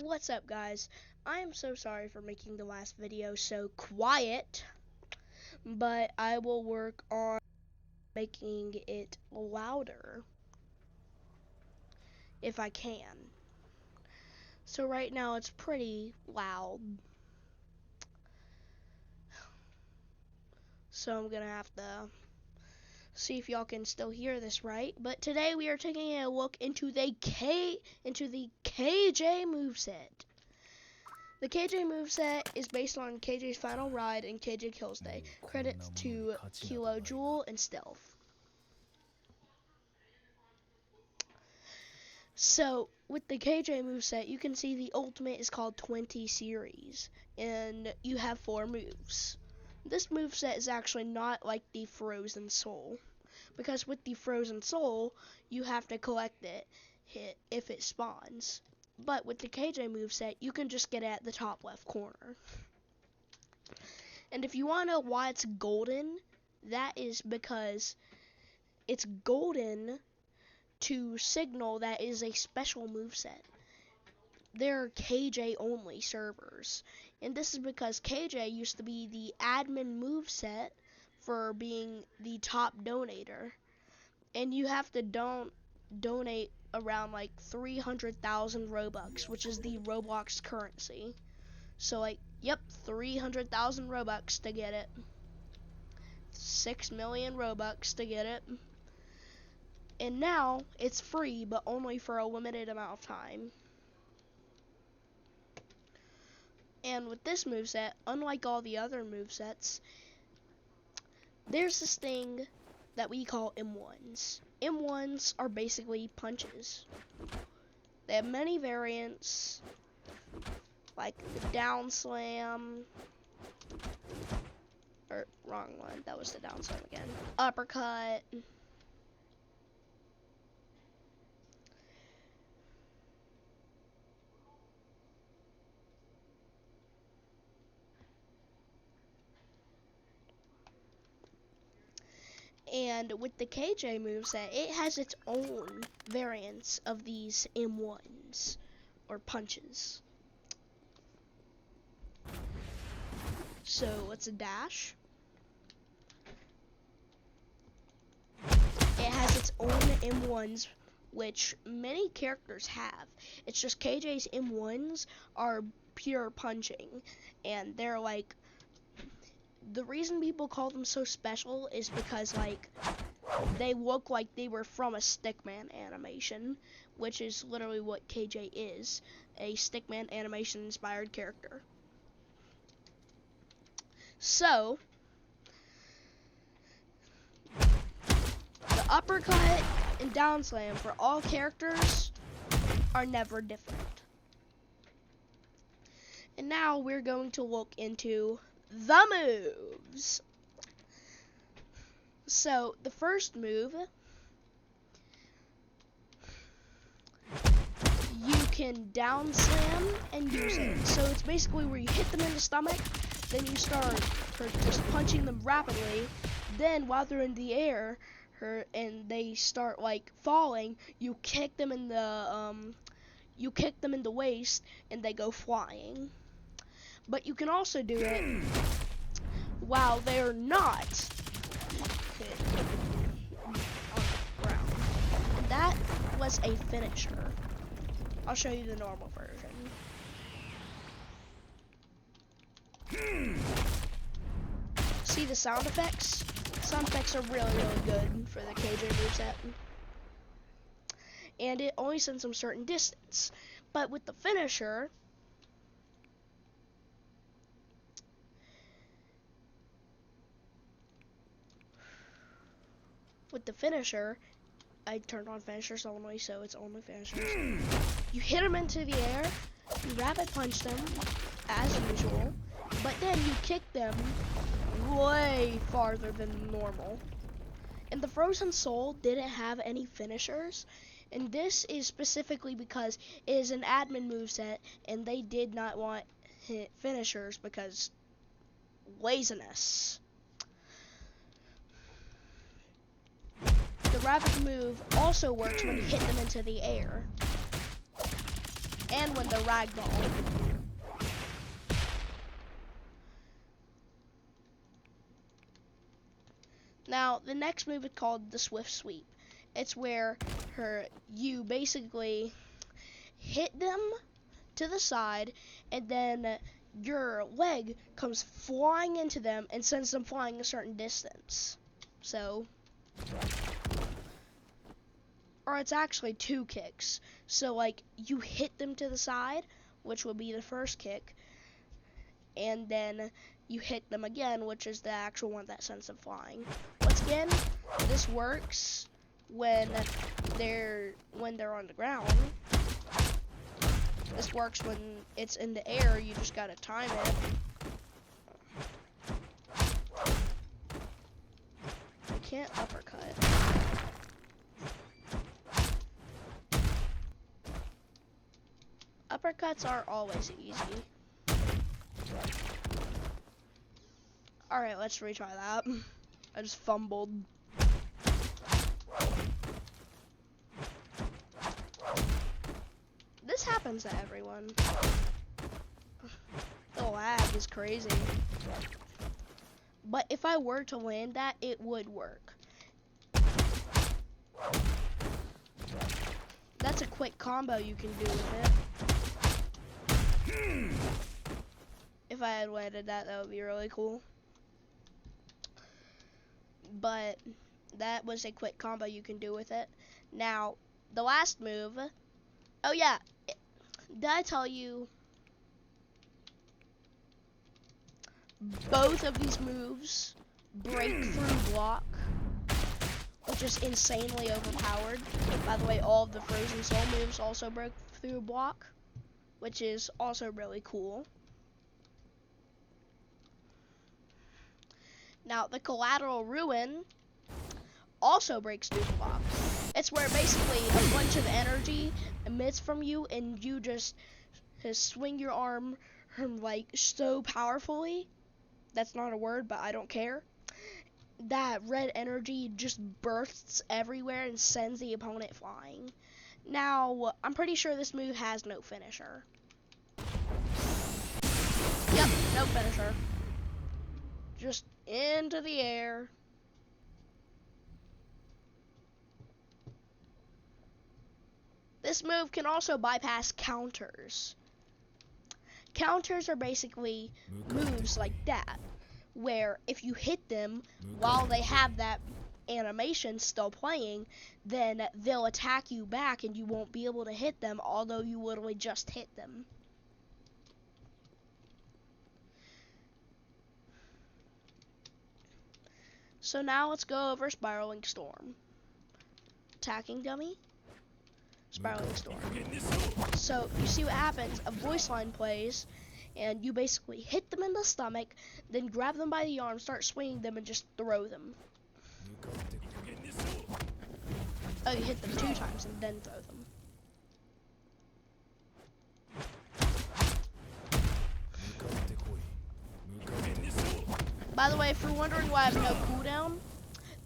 What's up, guys? I am so sorry for making the last video so quiet, but I will work on making it louder if I can. So right now it's pretty loud, so I'm gonna have to see if y'all can still hear this right. But today we are taking a look into the KJ Moveset. The KJ Moveset is based on KJ's Final Ride and KJ Kills Day. Credits to Kilojoule and Stealth. So, with the KJ moveset, you can see the ultimate is called 20 series, and you have 4 moves. This moveset is actually not like the Frozen Soul, because with the Frozen Soul, you have to collect it if it spawns. But with the KJ moveset, you can just get it at the top left corner. And if you want to know why it's golden, that is because it's golden to signal that is a special moveset. They're KJ only servers, and this is because KJ used to be the admin moveset for being the top donator, and you have to donate around like 300,000 Robux, which is the Roblox currency. So 300,000 Robux to get it. 6 million Robux to get it. And now it's free, but only for a limited amount of time. And with this moveset, unlike all the other movesets, there's this thing that we call M1s. M1s are basically punches. They have many variants, like the down slam, or wrong one, that was the down slam again. Uppercut. And with the KJ moveset, it has its own variants of these M1s, or punches. So, what's a dash? It has its own M1s, which many characters have. It's just KJ's M1s are pure punching, and they're like, the reason people call them so special is because they look like they were from a Stickman animation, which is literally what KJ is, a Stickman animation inspired character. So, the uppercut and down slam for all characters are never different. And now we're going to look into the moves. So, the first move, you can down slam and use it. So it's basically where you hit them in the stomach, then you start just punching them rapidly. Then while they're in the air, and they start falling, you kick them in the waist, and they go flying. But you can also do it while they're not hit on the ground. And that was a finisher. I'll show you the normal version. See the sound effects? Sound effects are really, really good for the KJ moveset. And it only sends them a certain distance. But with the finisher, I turned on finishers only, so it's only finishers. You hit them into the air, you rapid punch them, as usual, but then you kick them way farther than normal. And the Frozen Soul didn't have any finishers, and this is specifically because it is an admin moveset, and they did not want finishers because laziness. The rapid move also works when you hit them into the air. and when they're ragdoll. Now, the next move is called the Swift Sweep. It's where you basically hit them to the side, and then your leg comes flying into them and sends them flying a certain distance. So, or it's actually 2 kicks. So, like, you hit them to the side, which would be the first kick, and then you hit them again, which is the actual one that sends them flying. Once again, this works when they're on the ground. This works when it's in the air. You just gotta time it. I can't uppercut. Uppercuts are always easy. Alright, let's retry that. I just fumbled. This happens to everyone. The lag is crazy. But if I were to land that, it would work. That's a quick combo you can do with it. If I had landed that, that would be really cool. But that was a quick combo you can do with it. Now, the last move. Oh yeah, did I tell you both of these moves break through block, which is insanely overpowered. By the way, all of the Frozen Soul moves also break through block, which is also really cool. Now, the Collateral Ruin also breaks through block. It's where basically a bunch of energy emits from you, and you just swing your arm like so powerfully. That's not a word, but I don't care. That red energy just bursts everywhere and sends the opponent flying. Now, I'm pretty sure this move has no finisher. Yep, no finisher. Just into the air. This move can also bypass counters. Counters are basically moves like that, where if you hit them while they have that animation still playing, then they'll attack you back and you won't be able to hit them, although you literally just hit them. So now let's go over Spiraling Storm. Attacking dummy. Spiraling Storm. So you see what happens, a voice line plays, and you basically hit them in the stomach, then grab them by the arm, start swinging them, and just throw them. Oh, you hit them 2 times and then throw them. By the way, if you're wondering why I have no cooldown,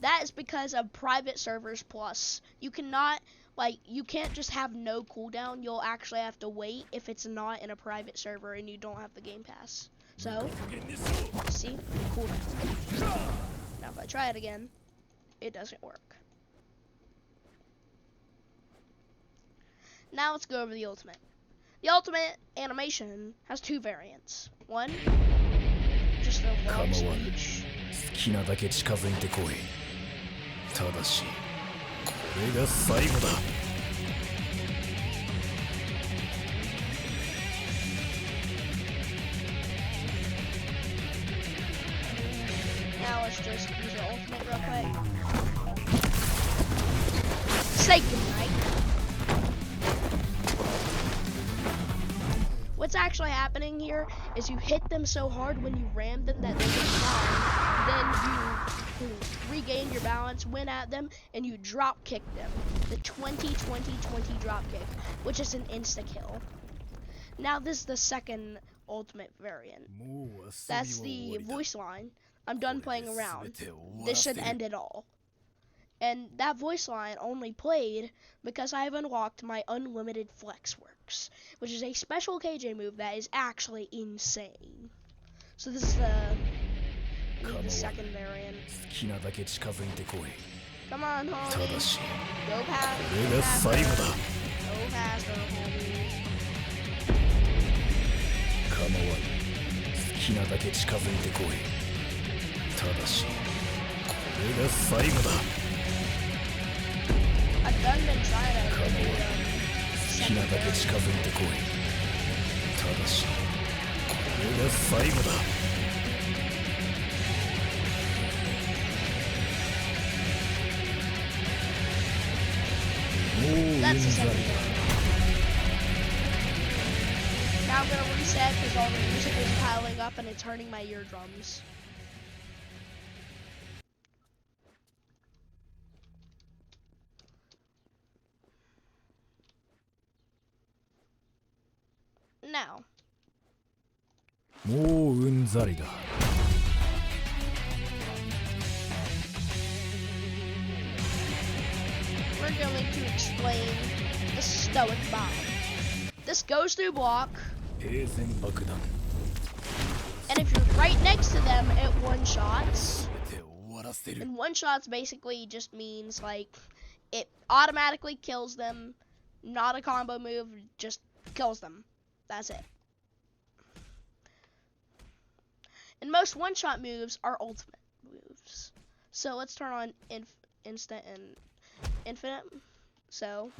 that is because of private servers plus. You cannot, like, you can't just have no cooldown. You'll actually have to wait if it's not in a private server and you don't have the game pass. So, see, cooldown. Now if I try it again, it doesn't work. Now let's go over the ultimate. The ultimate animation has 2 variants. One, just a long speech. Now let's just use the ultimate real quick. Say goodnight. What's actually happening here is you hit them so hard when you ram them that they get flying. Then you regain your balance, win at them, and you drop kick them. The 20-20-20 drop kick, which is an insta-kill. Now this is the second ultimate variant. That's the voice line. I'm done playing around. This should end it all. And that voice line only played because I've unlocked my unlimited flex works, which is a special KJ move that is actually insane. So this is the second variant. Come on, homie. Go past. Go past her, homie. I've done been trying to That's the second one. Now I'm gonna reset because all the music is piling up and it's hurting my eardrums. Now. We're going to explain the stoic bomb. This goes through block, and if you're right next to them, it one-shots. And one-shots basically just means like it automatically kills them, not a combo move, just kills them. That's it. And most one-shot moves are ultimate moves. So let's turn on instant and infinite. So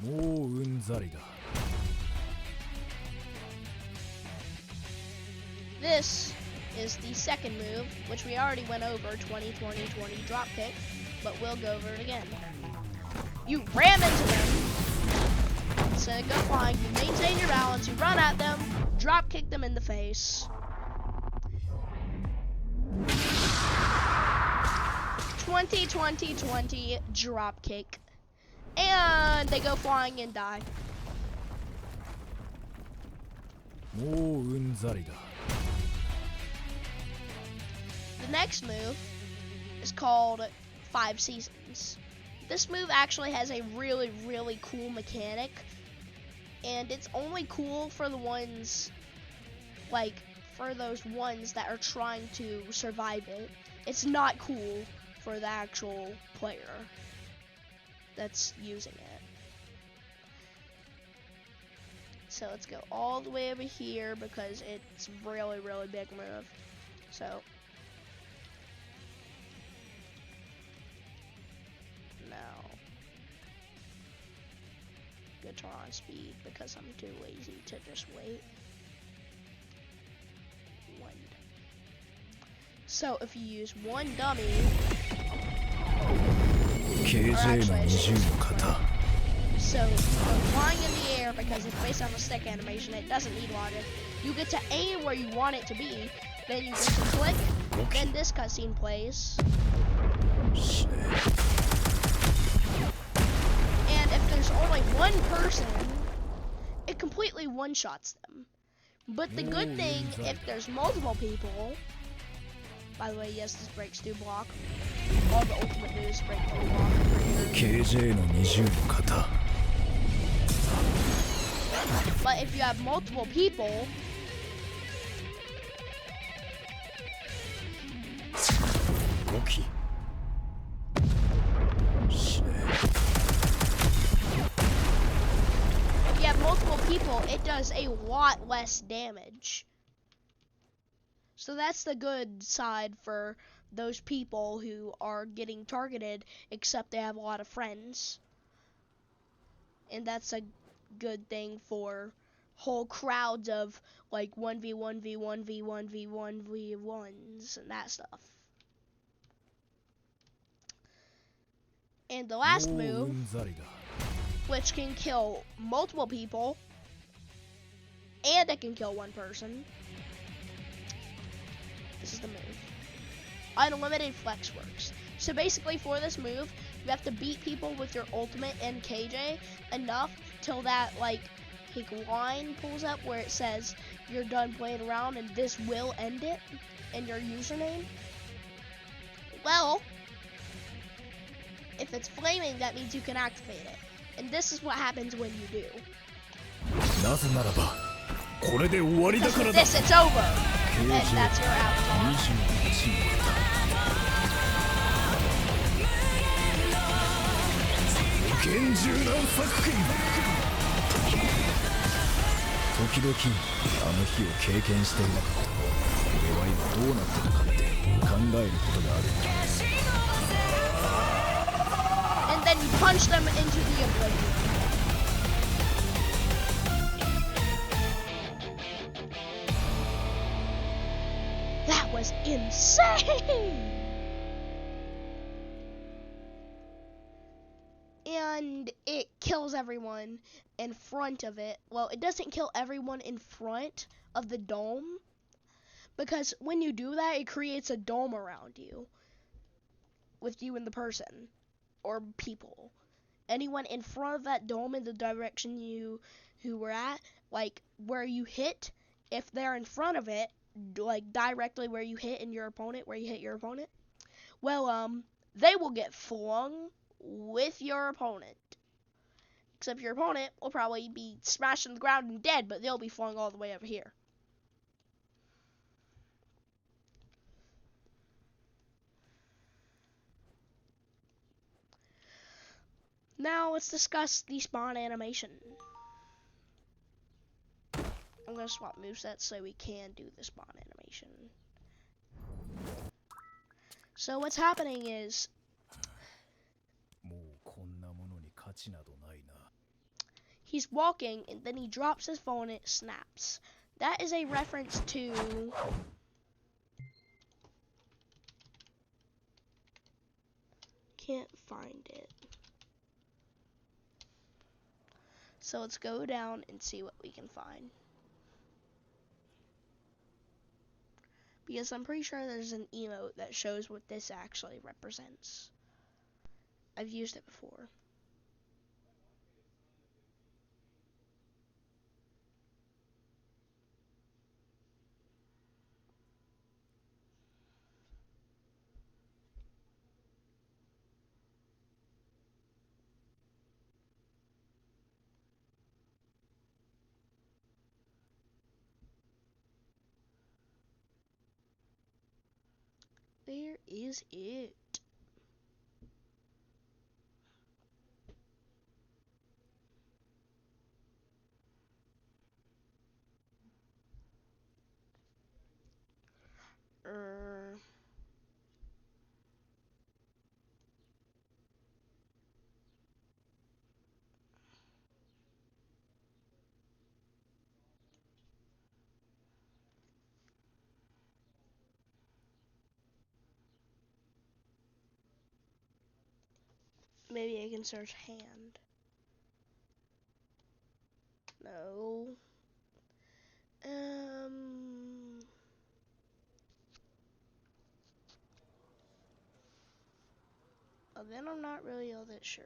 this is the second move, which we already went over, 20, 20, 20 drop kick, but we'll go over it again. You ram into them, instead of go flying, you maintain your balance, you run at them, drop kick them in the face. 20, 20, 20 drop kick. And they go flying and die. The next move is called 5 Seasons. This move actually has a really, really cool mechanic. And it's only cool for the ones, like, for those ones that are trying to survive it. It's not cool for the actual player that's using it. So let's go all the way over here because it's really, really big move. So now guitar on speed because I'm too lazy to just wait. So if you use one dummy, KJ Moveset. So flying in the air, because it's based on a stick animation, it doesn't need logic. You get to aim where you want it to be, then you get to click, then this cutscene plays. And if there's only one person, it completely one-shots them. But the good thing, if there's multiple people, by the way, yes, this breaks through block. All the ultimate moves break through block. KJ no 20 no kata. But if you have multiple people, it does a lot less damage. So that's the good side for those people who are getting targeted, except they have a lot of friends. And that's a good thing for whole crowds of like 1v1v1v1v1v1s and that stuff. And the last move, which can kill multiple people, and it can kill one person. This is the move. Unlimited flex works. So basically for this move, you have to beat people with your ultimate and KJ enough till that like line pulls up where it says you're done playing around and this will end it in your username. Well, If it's flaming, that means you can activate it. And this is what happens when you do. Because with this, it's over. And that's your avatar. 時々あの日を経験していなかった俺は今どうなってるかって考えることがある。 And then you punch them into the oblivion. That was insane! And it kills everyone in front of it. Well, it doesn't kill everyone in front of the dome, because when you do that, it creates a dome around you with you and the person or people. Anyone in front of that dome in the direction you were at, like where you hit, if they're in front of it, like directly where you hit your opponent, well, they will get flung with your opponent. Except your opponent will probably be smashed on the ground and dead, but they'll be flung all the way over here. Now let's discuss the spawn animation. I'm going to swap movesets so we can do the spawn animation. So what's happening is he's walking and then he drops his phone and it snaps. That is a reference to can't find it. So let's go down and see what we can find. Because I'm pretty sure there's an emote that shows what this actually represents. I've used it before. There is it. Maybe I can search hand. No. Well, then I'm not really all that sure.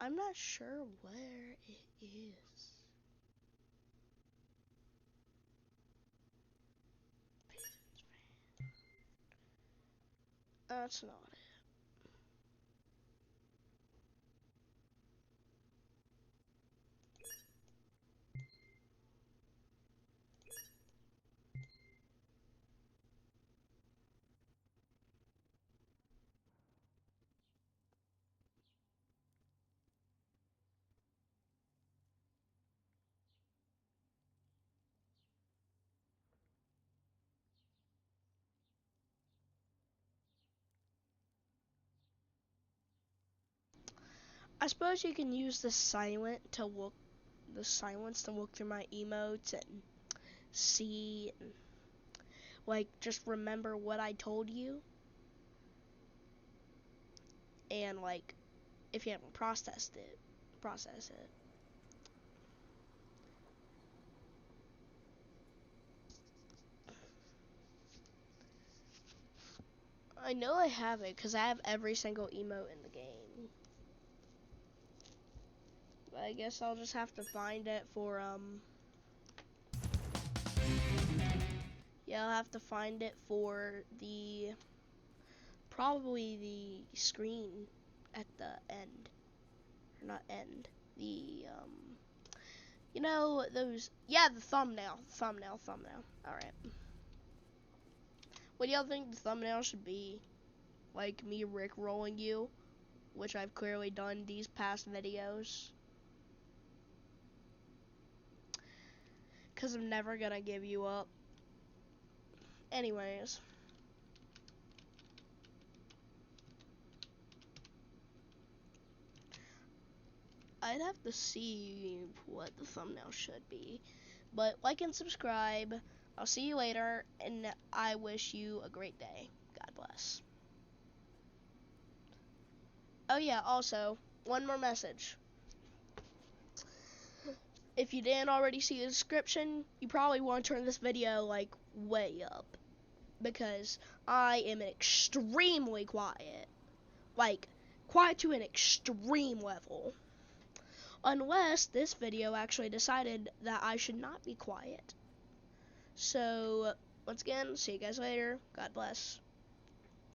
I'm not sure where it is. That's not it. I suppose you can use the silence to look through my emotes and see, and, like, just remember what I told you, and like, if you haven't process it. know I have it because I have every single emote in the game. But I guess I'll just have to find it for yeah, I'll have to find it for the probably the screen at the end. Or not end. The you know those, yeah, the thumbnail. Alright. What do y'all think the thumbnail should be? Like me rickrolling you, which I've clearly done these past videos. Cause I'm never gonna give you up. Anyways. I'd have to see what the thumbnail should be. But like and subscribe. I'll see you later, and I wish you a great day. God bless. Oh yeah, also, one more message. If you didn't already see the description, you probably want to turn this video like way up. Because I am extremely quiet. Like, quiet to an extreme level. Unless this video actually decided that I should not be quiet. So, once again, see you guys later. God bless.